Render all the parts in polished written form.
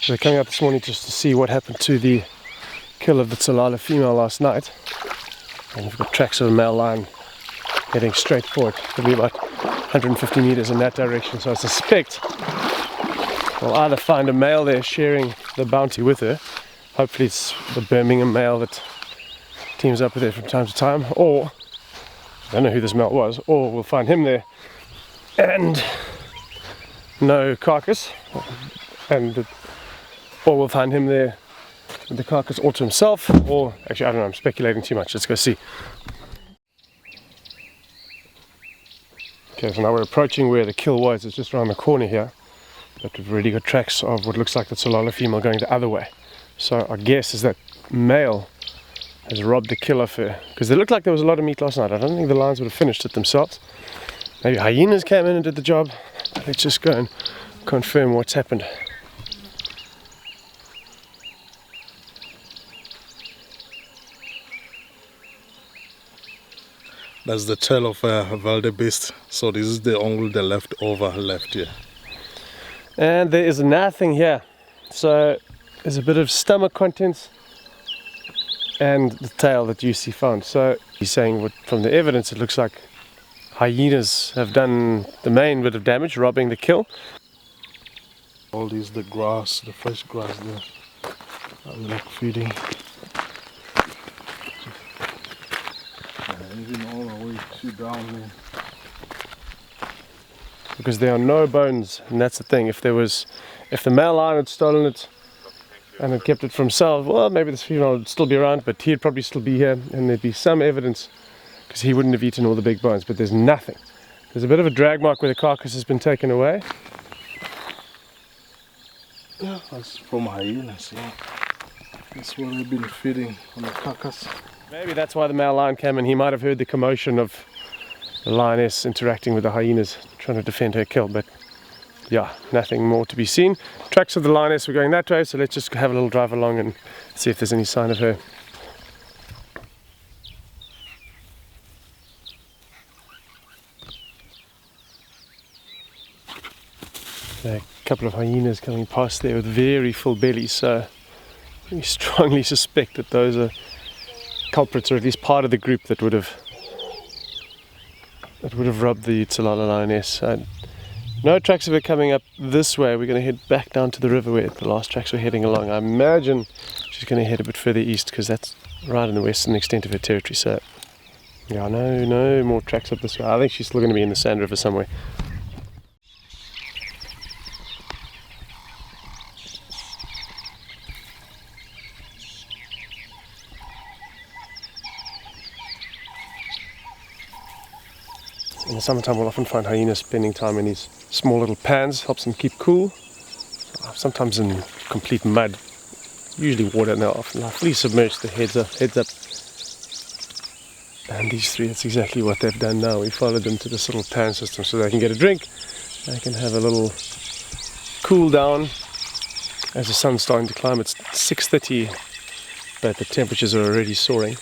So they're coming out this morning just to see what happened to the kill of the Tsalala female last night. And we've got tracks of a male lion heading straight forward, probably about 150 meters in that direction. So I suspect we'll either find a male there sharing the bounty with her. Hopefully it's the Birmingham male that teams up with her from time to time, or I don't know who this male was, or we'll find him there and no carcass, or we'll find him there with the carcass all to himself, or actually I don't know, I'm speculating too much. Let's go see. Okay, so now we're approaching where the kill was. It's just around the corner here, but we've already got tracks of what looks like the Tsalala female going the other way. So our guess is that male has robbed the kill off her, because they looked like there was a lot of meat last night. I don't think the lions would have finished it themselves. Maybe hyenas came in and did the job. Let's just go and confirm what's happened. That's the tail of a wildebeest, so this is only the leftover left here. And there is nothing here. So there's a bit of stomach contents and the tail that you see found. So he's saying from the evidence it looks like hyenas have done the main bit of damage, robbing the kill. All these, the grass, the fresh grass there, I'm like feeding. Even all the way to down there. Because there are no bones, and that's the thing. If the male lion had stolen it and had kept it for himself, well, maybe this female would still be around, but he'd probably still be here, and there'd be some evidence, because he wouldn't have eaten all the big bones. But there's nothing. There's a bit of a drag mark where the carcass has been taken away. Yeah, that's from hyenas, yeah. That's what they've been feeding on the carcass. Maybe that's why the male lion came in. He might have heard the commotion of the lioness interacting with the hyenas, trying to defend her kill, but yeah, nothing more to be seen. Tracks of the lioness were going that way, so let's just have a little drive along and see if there's any sign of her. A couple of hyenas coming past there with very full bellies, so we strongly suspect that those are culprits, or at least part of the group that would have robbed the Tsalala lioness. No tracks of her coming up this way. We're going to head back down to the river where the last tracks were heading along. I imagine she's going to head a bit further east, because that's right in the western extent of her territory. So yeah, no more tracks up this way. I think she's still going to be in the Sand River somewhere. In the summertime we'll often find hyenas spending time in these small little pans, helps them keep cool. Sometimes in complete mud, usually water, and they're often fully submerged, their heads up. And these three, that's exactly what they've done now. We followed them to this little pan system so they can get a drink, they can have a little cool down as the sun's starting to climb. It's 6:30, but the temperatures are already soaring.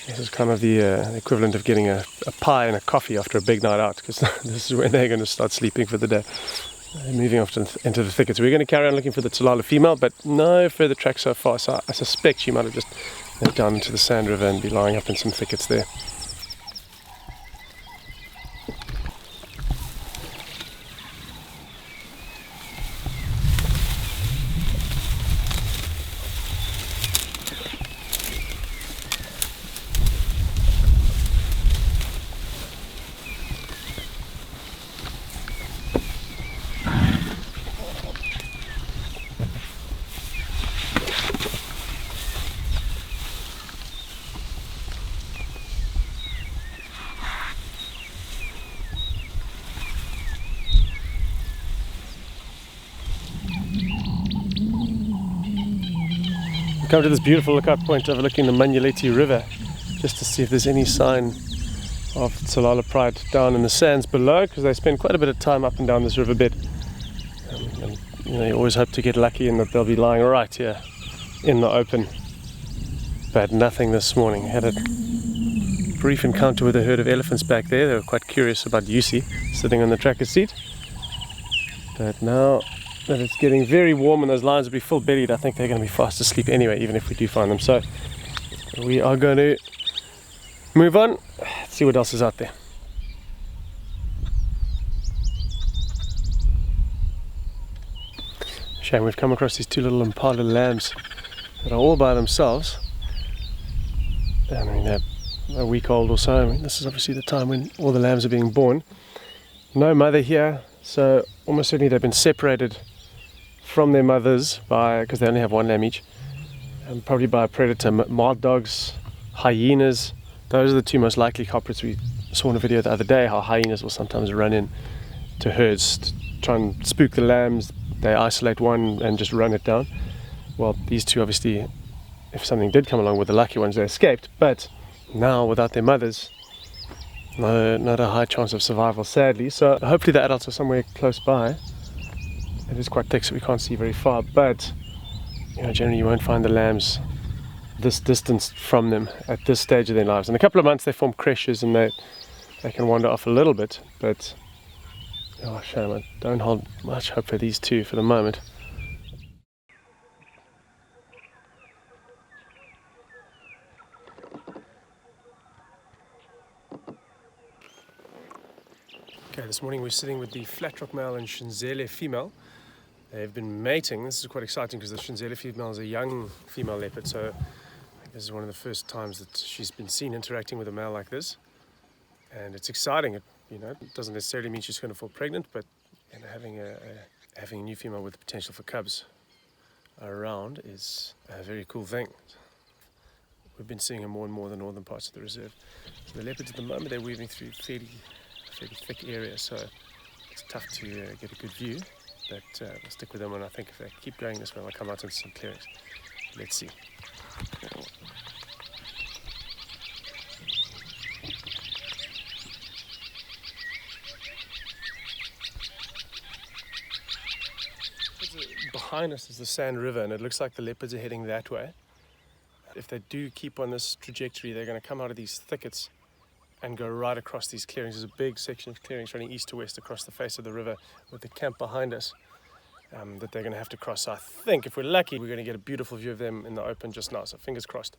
This is kind of the equivalent of getting a pie and a coffee after a big night out, because this is when they're going to start sleeping for the day. Moving off into the thickets. We're going to carry on looking for the Tsalala female, but no further tracks so far, so I suspect she might have just went down into the Sand River and be lying up in some thickets there. We come to this beautiful lookout point overlooking the Londolozi River, just to see if there's any sign of Tsalala pride down in the sands below, because they spend quite a bit of time up and down this riverbed. And you always hope to get lucky and that they'll be lying right here in the open. But nothing this morning. Had a brief encounter with a herd of elephants back there. They were quite curious about Yusi sitting on the tractor seat. But now that it's getting very warm and those lions will be full bellied, I think they're going to be fast asleep anyway, even if we do find them. So we are going to move on, see what else is out there. Shame we've come across these two little impala lambs that are all by themselves. I mean, they're a week old or so. I mean, this is obviously the time when all the lambs are being born. No mother here, so almost certainly they've been separated from their mothers because they only have one lamb each, and probably by a predator. Mad dogs, hyenas, those are the two most likely culprits. We saw in a video the other day how hyenas will sometimes run in to herds to try and spook the lambs. They isolate one and just run it down. Well, these two obviously, if something did come along with the lucky ones, they escaped, but now without their mothers, not a high chance of survival, sadly. So hopefully the adults are somewhere close by. It is quite thick, so we can't see very far, but generally you won't find the lambs this distance from them at this stage of their lives. In a couple of months they form creches and they can wander off a little bit, but oh, shame, I don't hold much hope for these two for the moment. Okay, this morning we're sitting with the flatrock male and Shinzele female. They've been mating. This is quite exciting because the Shinzele female is a young female leopard, so I think this is one of the first times that she's been seen interacting with a male like this. And it's exciting. It doesn't necessarily mean she's going to fall pregnant, but having a new female with the potential for cubs around is a very cool thing. We've been seeing her more and more in the northern parts of the reserve. So the leopards at the moment, they're weaving through fairly thick area, so it's tough to get a good view, but we'll stick with them, and I think if they keep going this way, I'll come out into some clearings. Let's see. Behind us is the Sand River, and it looks like the leopards are heading that way. If they do keep on this trajectory, they're going to come out of these thickets and go right across these clearings. There's a big section of clearings running east to west across the face of the river with the camp behind us that they're going to have to cross. So I think if we're lucky, we're going to get a beautiful view of them in the open just now, so fingers crossed.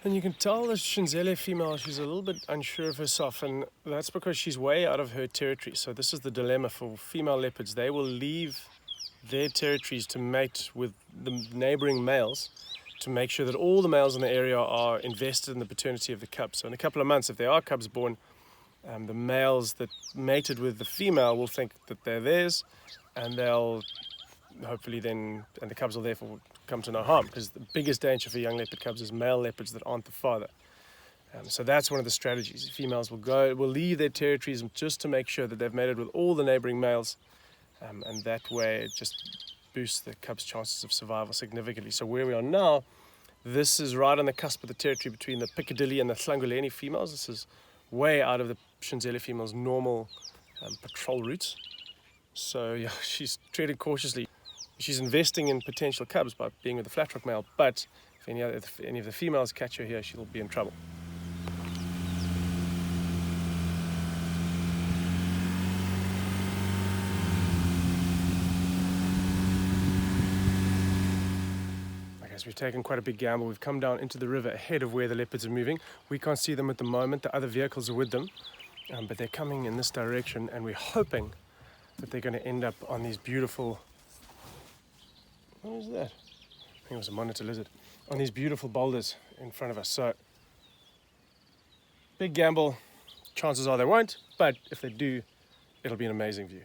And you can tell the Shinzele female, she's a little bit unsure of herself, and that's because she's way out of her territory. So this is the dilemma for female leopards. They will leave their territories to mate with the neighboring males to make sure that all the males in the area are invested in the paternity of the cubs. So in a couple of months, if there are cubs born, the males that mated with the female will think that they're theirs, and they'll hopefully then, and the cubs will therefore come to no harm, because the biggest danger for young leopard cubs is male leopards that aren't the father. So that's one of the strategies. Females will leave their territories just to make sure that they've mated with all the neighboring males, and that way it just boosts the cubs' chances of survival significantly. So where we are now, this is right on the cusp of the territory between the Piccadilly and the Hlanguleni females. This is way out of the Shinzele female's normal patrol routes. So yeah, she's treading cautiously. She's investing in potential cubs by being with the flatrock male, but if any of the females catch her here, she'll be in trouble. Okay, so we've taken quite a big gamble. We've come down into the river ahead of where the leopards are moving. We can't see them at the moment. The other vehicles are with them, but they're coming in this direction, and we're hoping that they're going to end up on these beautiful... What is that? think it was a monitor lizard, on these beautiful boulders in front of us. So, big gamble. Chances are they won't, but if they do, it'll be an amazing view.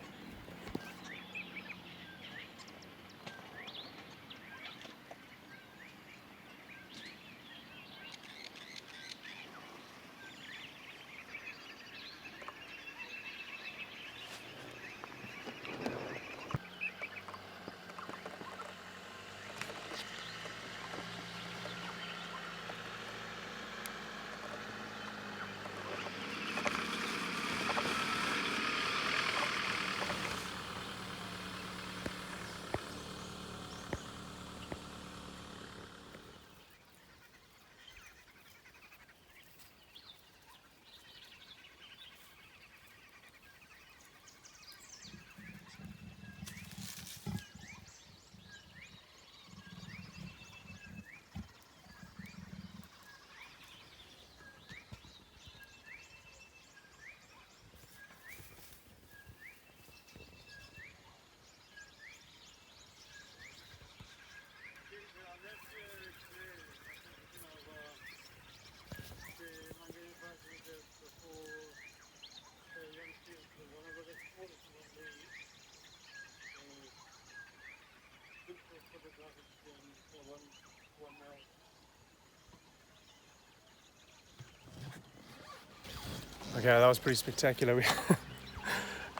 Okay, that was pretty spectacular. We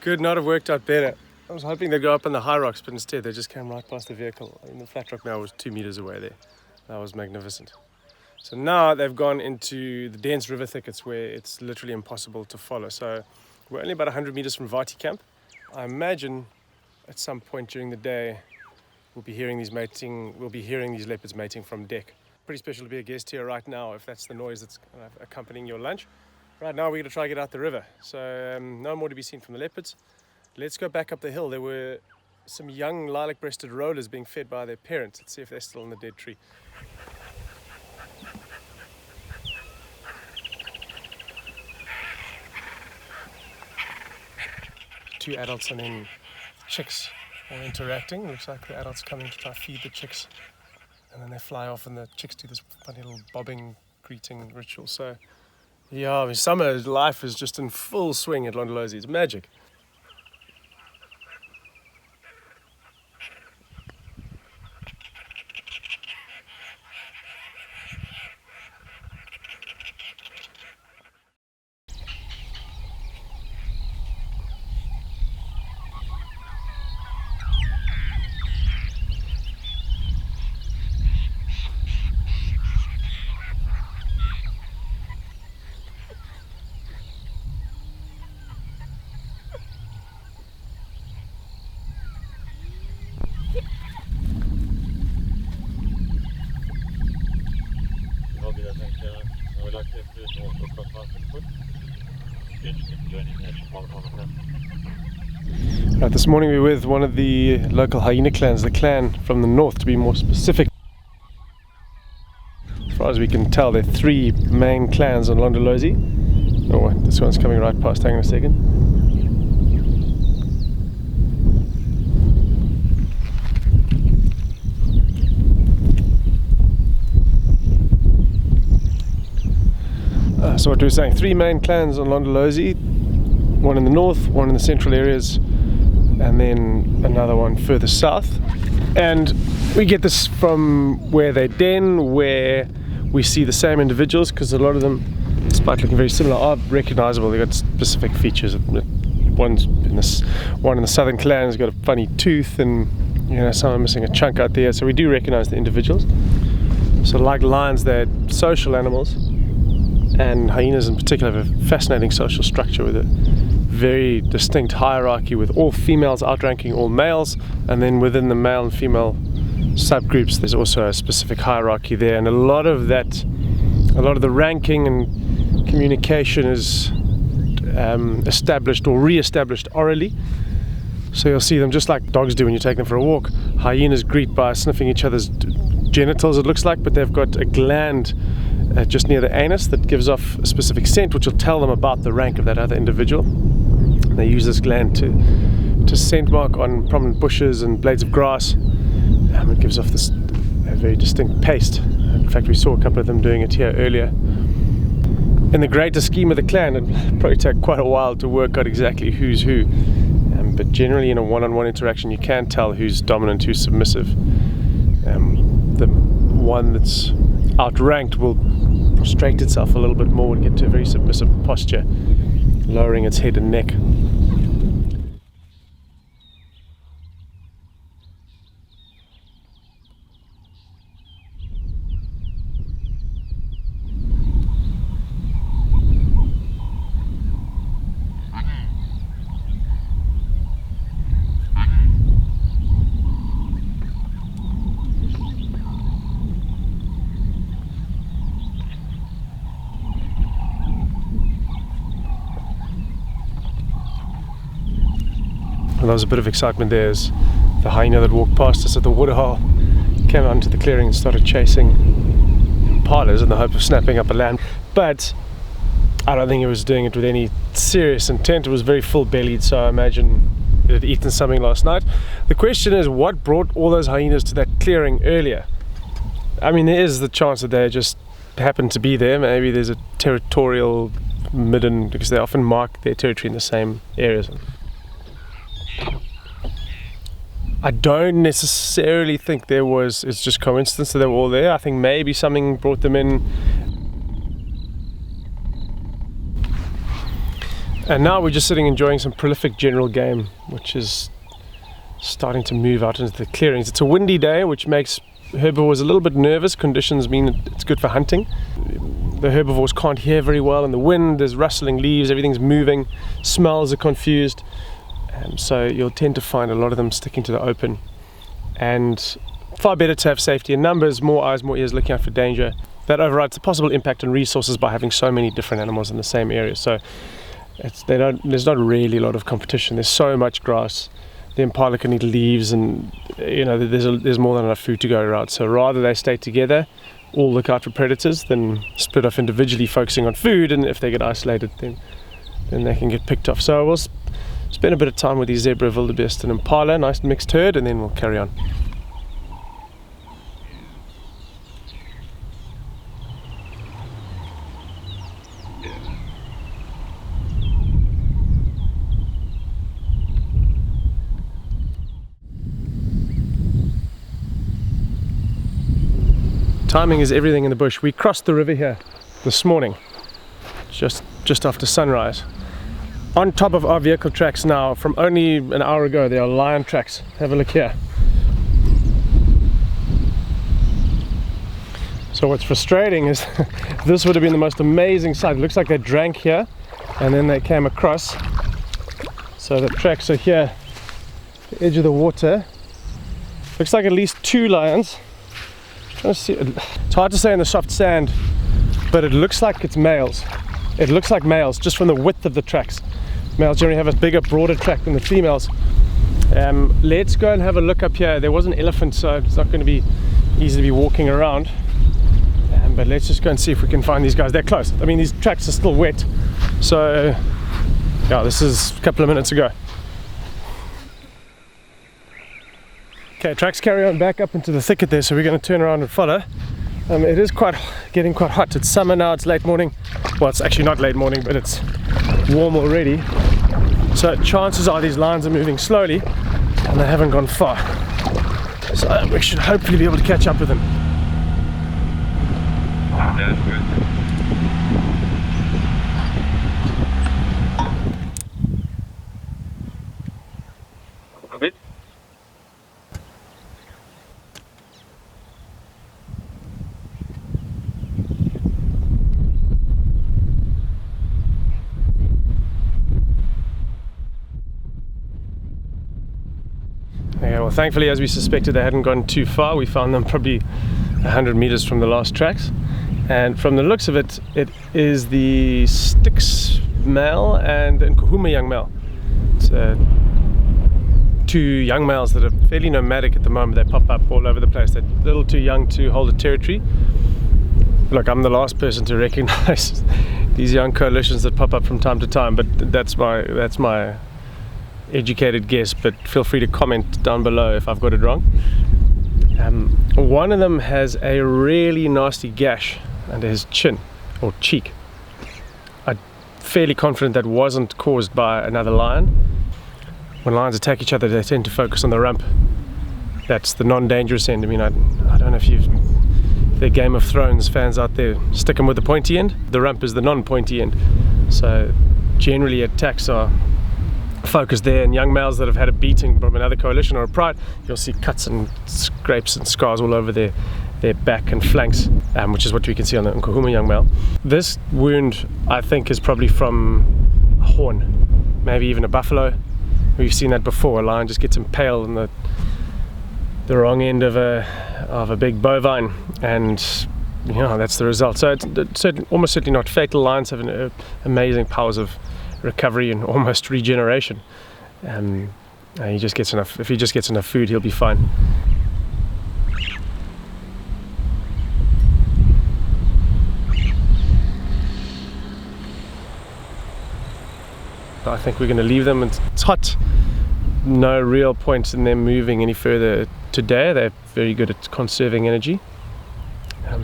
could not have worked out better. I was hoping they'd go up on the high rocks, but instead they just came right past the vehicle. I mean, the flat rock now was 2 meters away there. That was magnificent. So now they've gone into the dense river thickets where it's literally impossible to follow. So we're only about 100 meters from Vati camp. I imagine at some point during the day we'll be hearing these leopards mating from deck. Pretty special to be a guest here right now if that's the noise that's accompanying your lunch. Right now we're going to try to get out the river. So no more to be seen from the leopards. Let's go back up the hill. There were some young lilac-breasted rollers being fed by their parents. Let's see if they're still in the dead tree. Two adults and then chicks are interacting. Looks like the adults coming to try to feed the chicks. And then they fly off and the chicks do this funny little bobbing greeting ritual. So yeah, I mean, summer life is just in full swing at Londolozi. It's magic. Right, this morning we were with one of the local hyena clans, the clan from the north to be more specific. As far as we can tell, there are 3 main clans on Londolozi. Oh, this one's coming right past. Hang on a second. So what we were saying, 3 main clans on Londolozi, one in the north, one in the central areas, and then another one further south. And we get this from where they den, where we see the same individuals, because a lot of them, despite looking very similar, are recognizable. They've got specific features. One in the southern clan has got a funny tooth, and some are missing a chunk out there, so we do recognize the individuals. So like lions, they're social animals, and hyenas in particular have a fascinating social structure with a very distinct hierarchy, with all females outranking all males, and then within the male and female subgroups there's also a specific hierarchy there, and a lot of the ranking and communication is established or re-established orally. So you'll see them just like dogs do when you take them for a walk. Hyenas greet by sniffing each other's genitals, it looks like, but they've got a gland just near the anus that gives off a specific scent which will tell them about the rank of that other individual. And they use this gland to scent mark on prominent bushes and blades of grass. It gives off this a very distinct paste. In fact, we saw a couple of them doing it here earlier. In the greater scheme of the clan, it probably take quite a while to work out exactly who's who. But generally in a one-on-one interaction you can tell who's dominant, who's submissive. The one that's outranked will prostrate itself a little bit more and get to a very submissive posture, lowering its head and neck. And there was a bit of excitement there as the hyena that walked past us at the waterhole came out into the clearing and started chasing impalas in the hope of snapping up a lamb. But I don't think it was doing it with any serious intent. It was very full-bellied, so I imagine it had eaten something last night. The question is, what brought all those hyenas to that clearing earlier? I mean, there is the chance that they just happened to be there. Maybe there's a territorial midden, because they often mark their territory in the same areas. I don't necessarily think it's just coincidence that they were all there. I think maybe something brought them in. And now we're just sitting enjoying some prolific general game, which is starting to move out into the clearings. It's a windy day, which makes herbivores a little bit nervous. Conditions mean it's good for hunting. The herbivores can't hear very well in the wind. There's rustling leaves, everything's moving, smells are confused. So you'll tend to find a lot of them sticking to the open, and far better to have safety in numbers, more eyes, more ears looking out for danger. That overrides the possible impact on resources by having so many different animals in the same area. So there's not really a lot of competition. There's so much grass. The impala can eat leaves, and there's more than enough food to go around. So rather they stay together, all look out for predators, than split off individually focusing on food, and if they get isolated then they can get picked off. So we'll spend a bit of time with these zebra, wildebeest and impala, nice mixed herd, and then we'll carry on. Timing is everything in the bush. We crossed the river here this morning, just after sunrise. On top of our vehicle tracks now, from only an hour ago, there are lion tracks. Have a look here. So what's frustrating is this would have been the most amazing sight. It looks like they drank here and then they came across. So the tracks are here, the edge of the water. Looks like at least 2 lions. It's hard to say in the soft sand, but it looks like it's males. It looks like males just from the width of the tracks. Males generally have a bigger, broader track than the females. Let's go and have a look up here. There was an elephant, so it's not going to be easy to be walking around. But let's just go and see if we can find these guys. They're close. I mean, these tracks are still wet. So, yeah, this is a couple of minutes ago. Okay, tracks carry on back up into the thicket there, so we're going to turn around and follow. It is getting quite hot. It's summer now, it's late morning. Well, it's actually not late morning, but it's warm already. So chances are these lions are moving slowly and they haven't gone far. So we should hopefully be able to catch up with them. That's good. A bit. Okay, well, thankfully, as we suspected, they hadn't gone too far. We found them probably 100 meters from the last tracks, and from the looks of it, it is the Styx male and the Nkuhuma young male. It's 2 young males that are fairly nomadic at the moment. They pop up all over the place. They're a little too young to hold a territory. Look, I'm the last person to recognize these young coalitions that pop up from time to time, but that's my educated guess. But feel free to comment down below if I've got it wrong. One of them has a really nasty gash under his chin or cheek. I'm fairly confident that wasn't caused by another lion. When lions attack each other, they tend to focus on the rump. That's the non-dangerous end. I mean, I don't know if the Game of Thrones fans out there stick them with the pointy end. The rump is the non-pointy end. So generally attacks are focused there, and young males that have had a beating from another coalition or a pride, you'll see cuts and scrapes and scars all over their back and flanks, which is what we can see on the Nkuhuma young male. This wound, I think, is probably from a horn, maybe even a buffalo. We've seen that before. A lion just gets impaled in the wrong end of a big bovine, and you know, that's the result. So it's almost certainly not fatal. Lions have amazing powers of recovery and almost regeneration. He just gets enough. If he just gets enough food, he'll be fine. I think we're going to leave them. It's hot. No real point in them moving any further today. They're very good at conserving energy.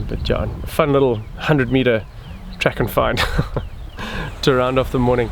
But yeah, a fun little 100-meter track and find to round off the morning.